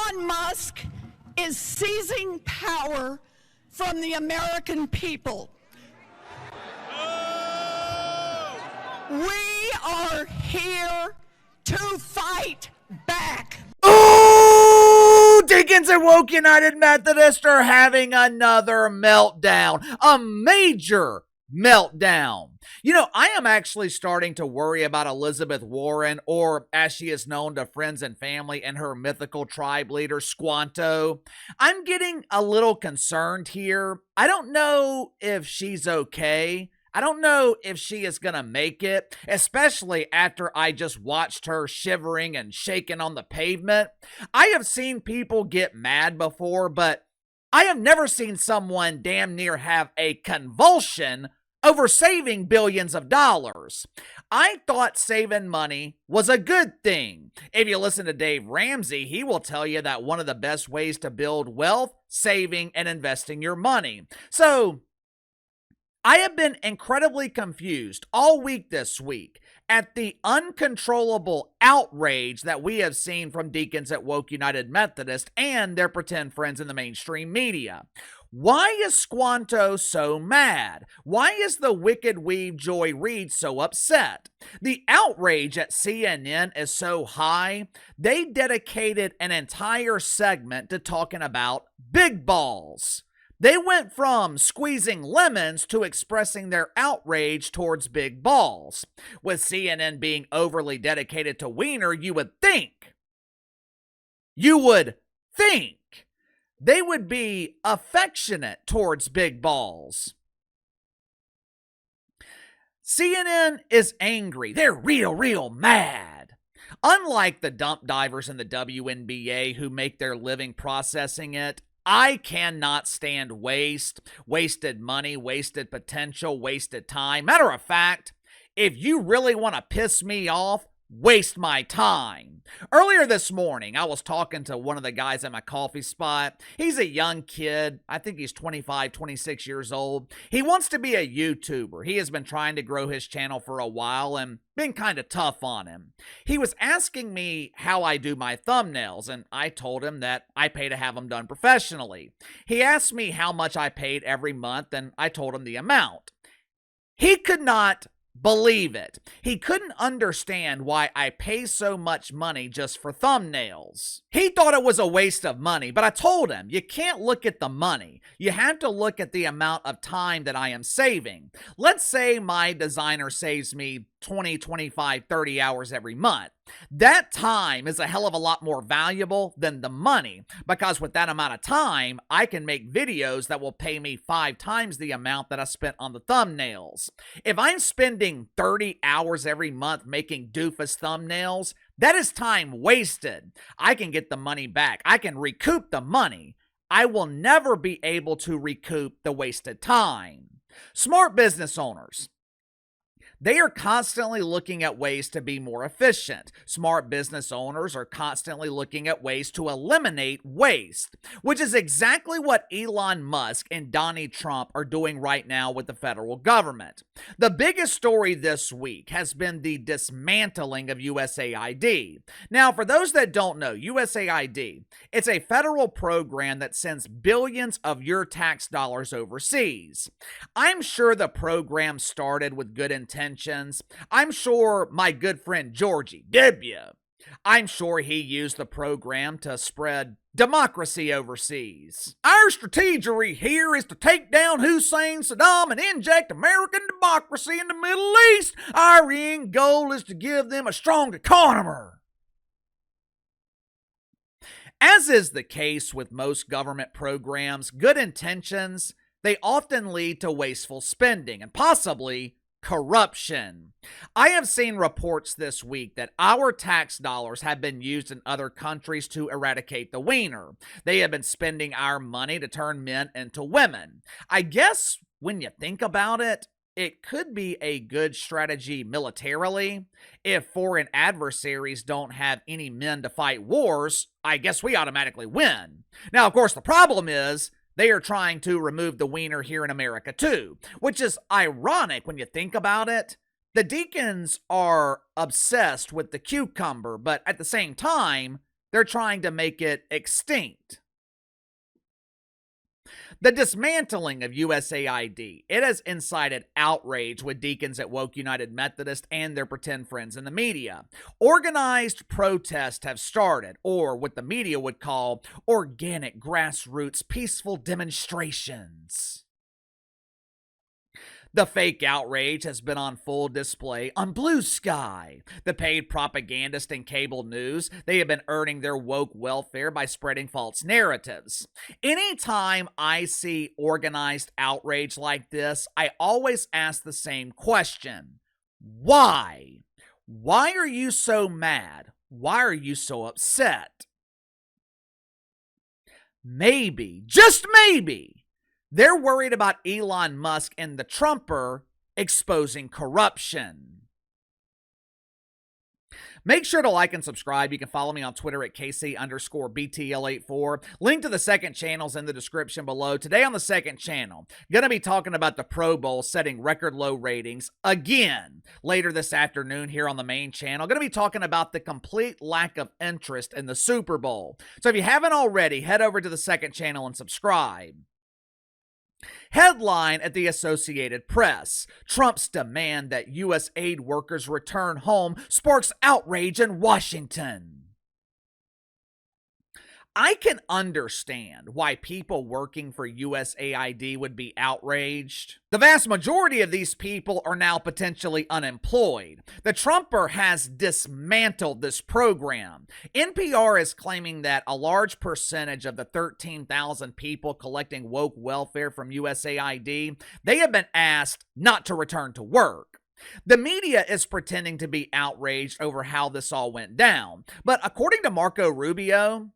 Elon Musk is seizing power from the American people. We are here to fight back. Ooh, Deacons and Woke United Methodist are having another meltdown, a major meltdown. You know, I am actually starting to worry about Elizabeth Warren, or as she is known to friends and family, and her mythical tribe leader, Squanto. I'm getting a little concerned here. I don't know if she's okay. I don't know if she is going to make it, especially after I just watched her shivering and shaking on the pavement. I have seen people get mad before, but I have never seen someone damn near have a convulsion over saving billions of dollars. I thought saving money was a good thing. If you listen to Dave Ramsey, he will tell you that one of the best ways to build wealth, saving and investing your money. So I have been incredibly confused all week this week at the uncontrollable outrage that we have seen from deacons at Woke United Methodist and their pretend friends in the mainstream media. Why is Squanto so mad? Why is the wicked weave Joy Reid so upset? The outrage at CNN is so high, they dedicated an entire segment to talking about big balls. They went from squeezing lemons to expressing their outrage towards big balls. With CNN being overly dedicated to wiener, you would think they would be affectionate towards big balls. CNN is angry. They're real mad. Unlike the dump divers in the WNBA who make their living processing it, I cannot stand wasted money, wasted potential, wasted time. Matter of fact, if you really want to piss me off, waste my time. Earlier this morning, I was talking to one of the guys at my coffee spot. He's a young kid. I think he's 25, 26 years old. He wants to be a YouTuber. He has been trying to grow his channel for a while and been kind of tough on him. He was asking me how I do my thumbnails, and I told him that I pay to have them done professionally. He asked me how much I paid every month, and I told him the amount. He could not believe it. He couldn't understand why I pay so much money just for thumbnails. He thought it was a waste of money, but I told him, you can't look at the money. You have to look at the amount of time that I am saving. Let's say my designer saves me 20, 25, 30 hours every month. That time is a hell of a lot more valuable than the money, because with that amount of time, I can make videos that will pay me 5 times the amount that I spent on the thumbnails. If I'm spending 30 hours every month making doofus thumbnails, that is time wasted. I can get the money back. I can recoup the money. I will never be able to recoup the wasted time. Smart business owners, they are constantly looking at ways to be more efficient. Smart business owners are constantly looking at ways to eliminate waste, which is exactly what Elon Musk and Donald Trump are doing right now with the federal government. The biggest story this week has been the dismantling of USAID. Now, for those that don't know, USAID, it's a federal program that sends billions of your tax dollars overseas. I'm sure the program started with good intentions. I'm sure my good friend Georgie, W, I'm sure he used the program to spread democracy overseas. Our strategy here is to take down Hussein, Saddam, and inject American democracy in the Middle East. Our end goal is to give them a strong economy. As is the case with most government programs, good intentions, they often lead to wasteful spending and possibly corruption. I have seen reports this week that our tax dollars have been used in other countries to eradicate the wiener. They have been spending our money to turn men into women. I guess when you think about it, it could be a good strategy militarily. If foreign adversaries don't have any men to fight wars, I guess we automatically win. Now, of course, the problem is they are trying to remove the wiener here in America too, which is ironic when you think about it. The deacons are obsessed with the cucumber, but at the same time, They're trying to make it extinct. The dismantling of USAID, it has incited outrage with deacons at Woke United Methodist and their pretend friends in the media. Organized protests have started, or what the media would call organic grassroots peaceful demonstrations. The fake outrage has been on full display on Blue Sky. The paid propagandist in cable news, they have been earning their woke welfare by spreading false narratives. Anytime I see organized outrage like this, I always ask the same question. Why? Why are you so mad? Why are you so upset? Maybe, just maybe, they're worried about Elon Musk and the Trumper exposing corruption. Make sure to like and subscribe. You can follow me on Twitter at KC_BTL84. Link to the second channel's in the description below. Today on the second channel, going to be talking about the Pro Bowl setting record low ratings again. Later this afternoon here on the main channel, going to be talking about the complete lack of interest in the Super Bowl. So if you haven't already, head over to the second channel and subscribe. Headline at the Associated Press: Trump's demand that U.S. aid workers return home sparks outrage in Washington. I can understand why people working for USAID would be outraged. The vast majority of these people are now potentially unemployed. The Trumper has dismantled this program. NPR is claiming that a large percentage of the 13,000 people collecting woke welfare from USAID, they have been asked not to return to work. The media is pretending to be outraged over how this all went down. But according to Marco Rubio,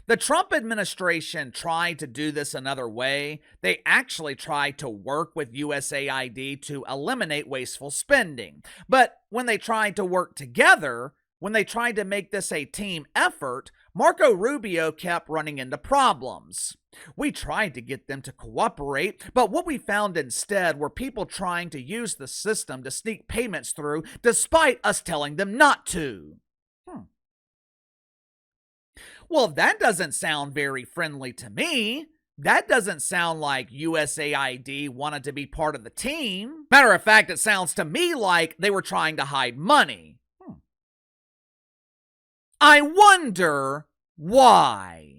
the Trump administration tried to do this another way. They actually tried to work with USAID to eliminate wasteful spending. But when they tried to work together, when they tried to make this a team effort, Marco Rubio kept running into problems. We tried to get them to cooperate, but what we found instead were people trying to use the system to sneak payments through despite us telling them not to. Well, that doesn't sound very friendly to me. That doesn't sound like USAID wanted to be part of the team. Matter of fact, it sounds to me like they were trying to hide money. I wonder why.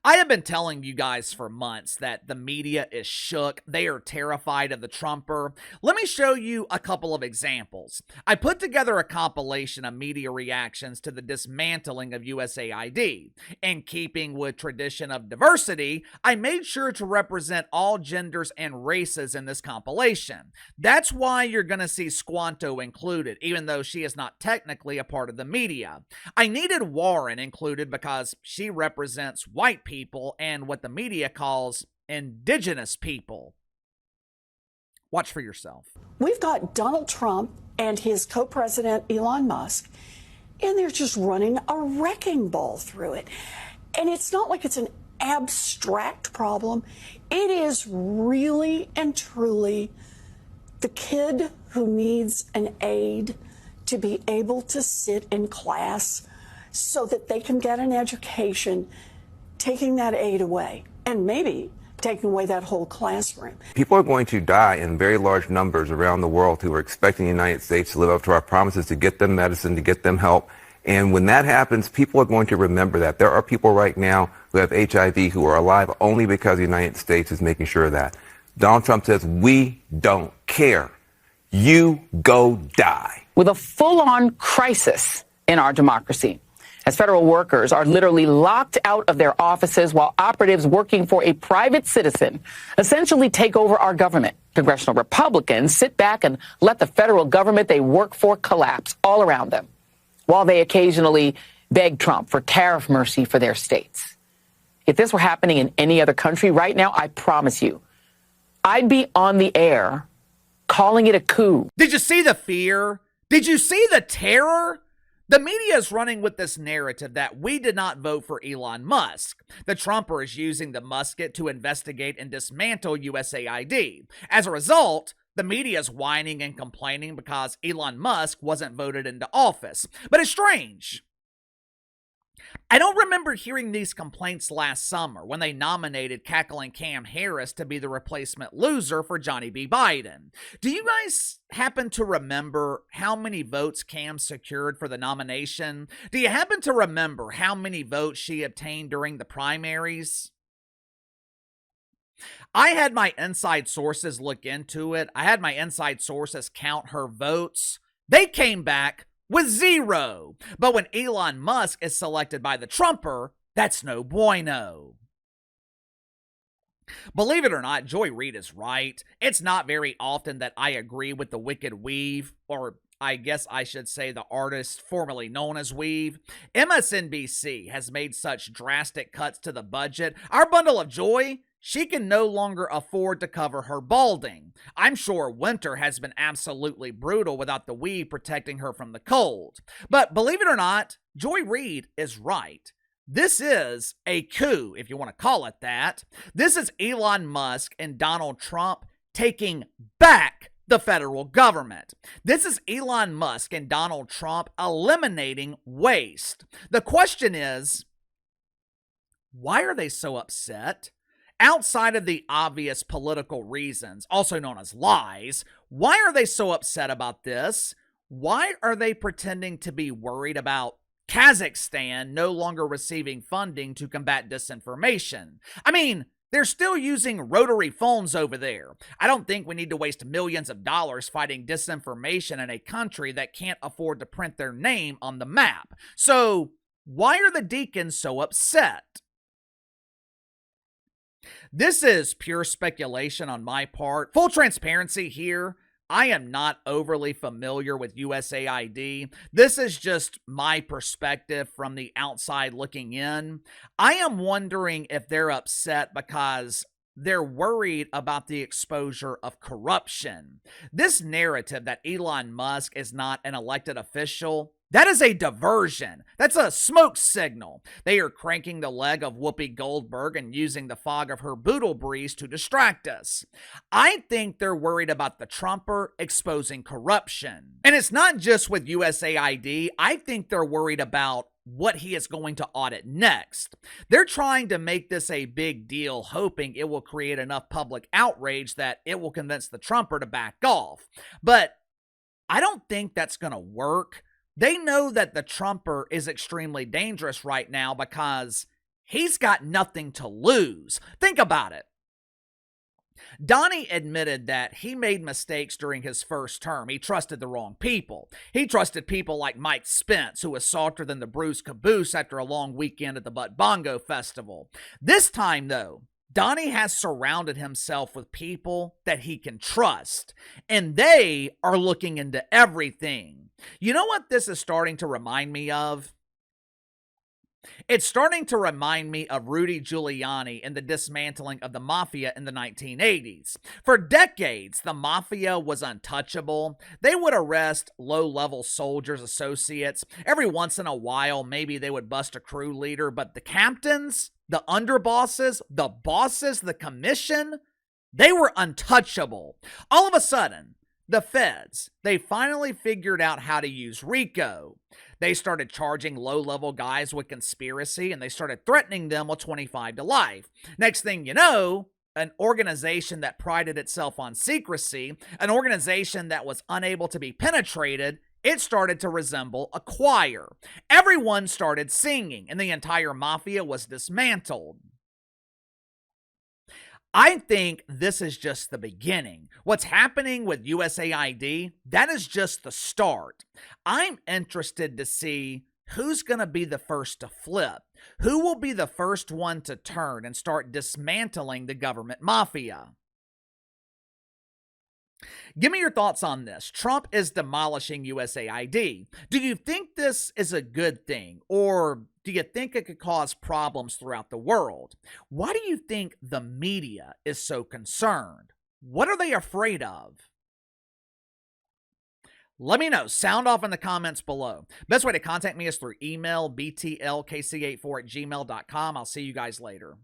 I have been telling you guys for months that the media is shook. They are terrified of the Trumper. Let me show you a couple of examples. I put together a compilation of media reactions to the dismantling of USAID. In keeping with tradition of diversity, I made sure to represent all genders and races in this compilation. That's why you're going to see Squanto included, even though she is not technically a part of the media. I needed Warren included because she represents white people and what the media calls indigenous people. Watch for yourself. We've got Donald Trump and his co-president Elon Musk, and they're just running a wrecking ball through it. And it's not like it's an abstract problem. It is really and truly the kid who needs an aid to be able to sit in class so that they can get an education, taking that aid away, and maybe taking away that whole classroom. People are going to die in very large numbers around the world who are expecting the United States to live up to our promises, to get them medicine, to get them help. And when that happens, people are going to remember that. There are people right now who have HIV who are alive only because the United States is making sure of that. Donald Trump says, we don't care. You go die. With a full-on crisis in our democracy, as federal workers are literally locked out of their offices while operatives working for a private citizen essentially take over our government. Congressional Republicans sit back and let the federal government they work for collapse all around them, while they occasionally beg Trump for tariff mercy for their states. If this were happening in any other country right now, I promise you, I'd be on the air calling it a coup. Did you see the fear? Did you see the terror? The media is running with this narrative that we did not vote for Elon Musk. The Trumper is using the musket to investigate and dismantle USAID. As a result, the media is whining and complaining because Elon Musk wasn't voted into office. But it's strange. I don't remember hearing these complaints last summer when they nominated cackling Cam Harris to be the replacement loser for Johnny B. Biden. Do you guys happen to remember how many votes Cam secured for the nomination? Do you happen to remember how many votes she obtained during the primaries? I had my inside sources look into it. I had my inside sources count her votes. They came back with 0. But when Elon Musk is selected by the Trumper, that's no bueno. Believe it or not, Joy Reid is right. It's not very often that I agree with the Wicked Weave, or I guess I should say the artist formerly known as Weave. MSNBC has made such drastic cuts to the budget. Our bundle of joy, she can no longer afford to cover her balding. I'm sure winter has been absolutely brutal without the weave protecting her from the cold. But believe it or not, Joy Reid is right. This is a coup, if you want to call it that. This is Elon Musk and Donald Trump taking back the federal government. This is Elon Musk and Donald Trump eliminating waste. The question is, why are they so upset? Outside of the obvious political reasons, also known as lies, why are they so upset about this? Why are they pretending to be worried about Kazakhstan no longer receiving funding to combat disinformation? I mean, they're still using rotary phones over there. I don't think we need to waste millions of dollars fighting disinformation in a country that can't afford to print their name on the map. So, why are the deacons so upset? This is pure speculation on my part. Full transparency here, I am not overly familiar with USAID. This is just my perspective from the outside looking in. I am wondering if they're upset because they're worried about the exposure of corruption. This narrative that Elon Musk is not an elected official, that is a diversion. That's a smoke signal. They are cranking the leg of Whoopi Goldberg and using the fog of her boodle breeze to distract us. I think they're worried about the Trumper exposing corruption. And it's not just with USAID. I think they're worried about what he is going to audit next. They're trying to make this a big deal, hoping it will create enough public outrage that it will convince the Trumper to back off. But I don't think that's going to work. They know that the Trumper is extremely dangerous right now because he's got nothing to lose. Think about it. Donnie admitted that he made mistakes during his first term. He trusted the wrong people. He trusted people like Mike Spence, who was softer than the Bruce Caboose after a long weekend at the Butt Bongo Festival. This time, though, Donnie has surrounded himself with people that he can trust, and they are looking into everything. You know what this is starting to remind me of? It's starting to remind me of Rudy Giuliani and the dismantling of the mafia in the 1980s. For decades, the mafia was untouchable. They would arrest low-level soldiers, associates. Every once in a while, maybe they would bust a crew leader, but the captains, the underbosses, the bosses, the commission, they were untouchable. All of a sudden, the feds, they finally figured out how to use RICO. They started charging low-level guys with conspiracy, and they started threatening them with 25 to life. Next thing you know, an organization that prided itself on secrecy, an organization that was unable to be penetrated, it started to resemble a choir. Everyone started singing, and the entire mafia was dismantled. I think this is just the beginning. What's happening with USAID, that is just the start. I'm interested to see who's going to be the first to flip. Who will be the first one to turn and start dismantling the government mafia? Give me your thoughts on this. Trump is demolishing USAID. Do you think this is a good thing, or do you think it could cause problems throughout the world? Why do you think the media is so concerned? What are they afraid of? Let me know. Sound off in the comments below. Best way to contact me is through email, btlkc84@gmail.com. I'll see you guys later.